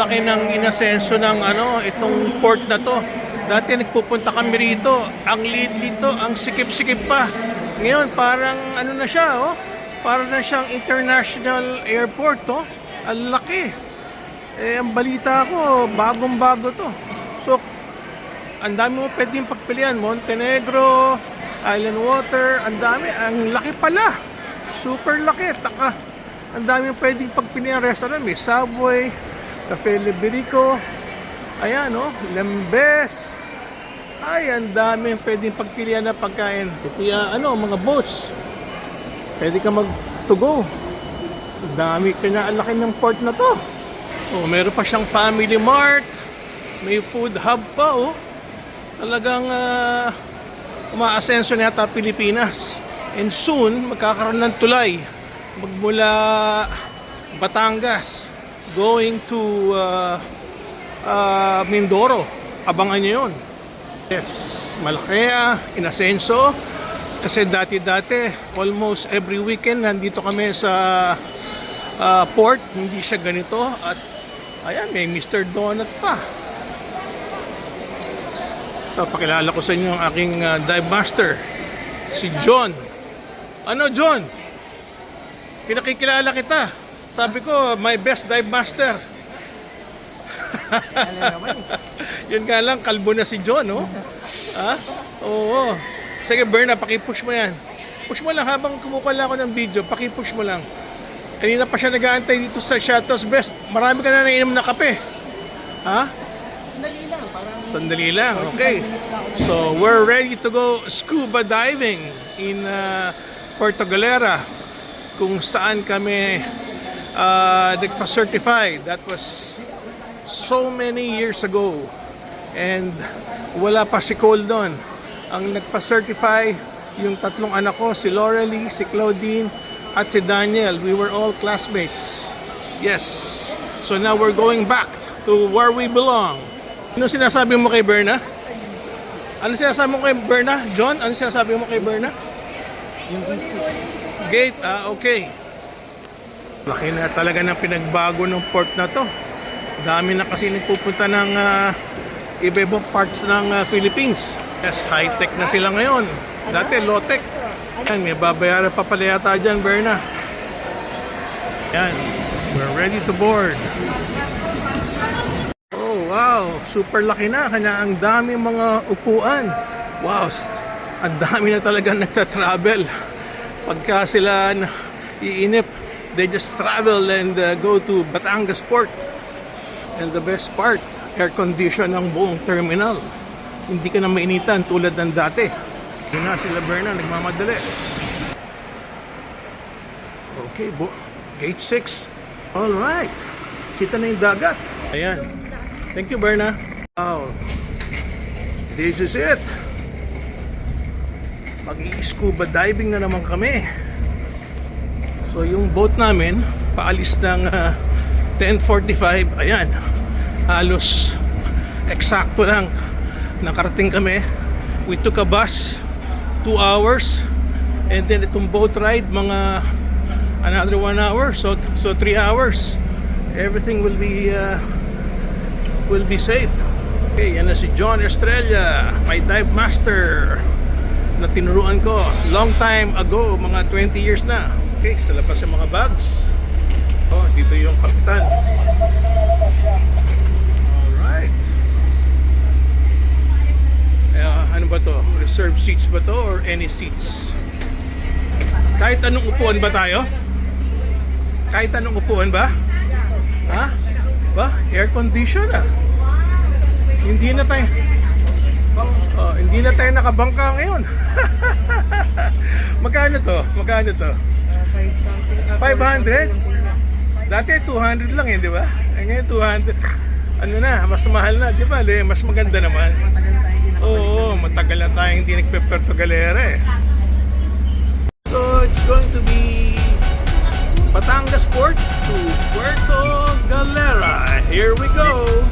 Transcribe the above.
laki ng inasenso ng itong port na to. Dati nagpupunta kami rito, ang liit dito, ang sikip-sikip pa. Ngayon parang na siya, parang na siyang international airport, Ang laki. Ang balita ko, bagong-bago to. So, ang dami mo pwedeng pagpilian. Montenegro, Island Water, ang dami. Ang laki pala. Super laki. Taka. Ang dami mo pwedeng pagpilian restaurant. May Subway, Cafe Liberico, ayan, Lembes. Ay, ang dami pwedeng pagpilian na pagkain. Kaya, mga boats. Pwede ka mag-to-go. Ang dami. Kanya ang laki ng port na to. Meron pa siyang Family Mart. May food hub pa, Talagang umaasenso na yata Pilipinas. And soon, magkakaroon ng tulay. Magmula Batangas going to Mindoro. Abangan nyo yun. Yes, malaki inasenso. Kasi dati-dati, almost every weekend, nandito kami sa port. Hindi siya ganito. At ayan, may Mr. Donut pa. Ito, pakilala ko sa inyo ang aking dive master, si John. Ano, John? Pinakikilala kita. Sabi ko, my best dive master. Yun nga lang, kalbo na si John, Ha? Oo. Sige, Berna, pakipush mo yan. Push mo lang habang kumukuha ako ng video. Pakipush mo lang. Kanina pa siya nag-aantay dito sa Shuttle's Best. Marami ka na nainom na kape. Ha? Sandali lang. Sandali lang, okay. So, we're ready to go scuba diving in Puerto Galera, kung saan kami nagpa-certify. That was so many years ago. And wala pa si Cole doon. Ang nagpa-certify, yung tatlong anak ko, si Lorelie, si Claudine, at si Daniel. We were all classmates. Yes. So now we're going back to where we belong. Ano sinasabi mo kay Berna? Ano sinasabi mo kay Berna? John, ano sinasabi mo kay Berna? Yung gate 6. Gate, okay. Laki na talaga ng pinagbago ng port na to. Dami na kasi nagpupunta ng iba-ibang parts ng Philippines. Yes, high-tech na sila ngayon. Dati low-tech. Yan, may babayaran pa pala yata dyan, Berna. Yan, we're ready to board. Oh, wow, super laki na. Kanya ang dami mga upuan. Wow, ang dami na talaga nagta-travel. Pagka sila iinip, they just travel and go to Batangas Port. And the best part, air condition ang buong terminal. Hindi ka na mainitan tulad ng dati. Yun na sila Berna, nagmamadali. Okay, gate 6. Alright, kita na yung dagat. Ayan. Thank you, Berna. Wow, this is it. Mag-i-scuba diving na naman kami. So yung boat namin, paalis ng 10:45. Ayan, halos eksakto lang nakarating kami. We took a bus 2 hours, and then itong boat ride mga another 1 hour, so 3 hours. Everything will be safe. Okay, yan na si John Estrella, my dive master na tinuruan ko long time ago, mga 20 years na. Okay, sa labas yung mga bags. Dito yung kapitan. Alright. Ano ba to? Reserved seats ba to or any seats? Kahit anong upuan ba tayo? Kahit anong upuan ba? Ha? Ba? Air condition Hindi na tayo nakabangka ngayon. Magkano to? 500? Dati 200 lang di ba? Ngayon 200. Ano na, mas mahal na, di ba? Mas maganda naman. Oo, matagal na tayo hindi nagpe-Puerto Galera So, it's going to be Batangas Port to Puerto Galera. Here we go!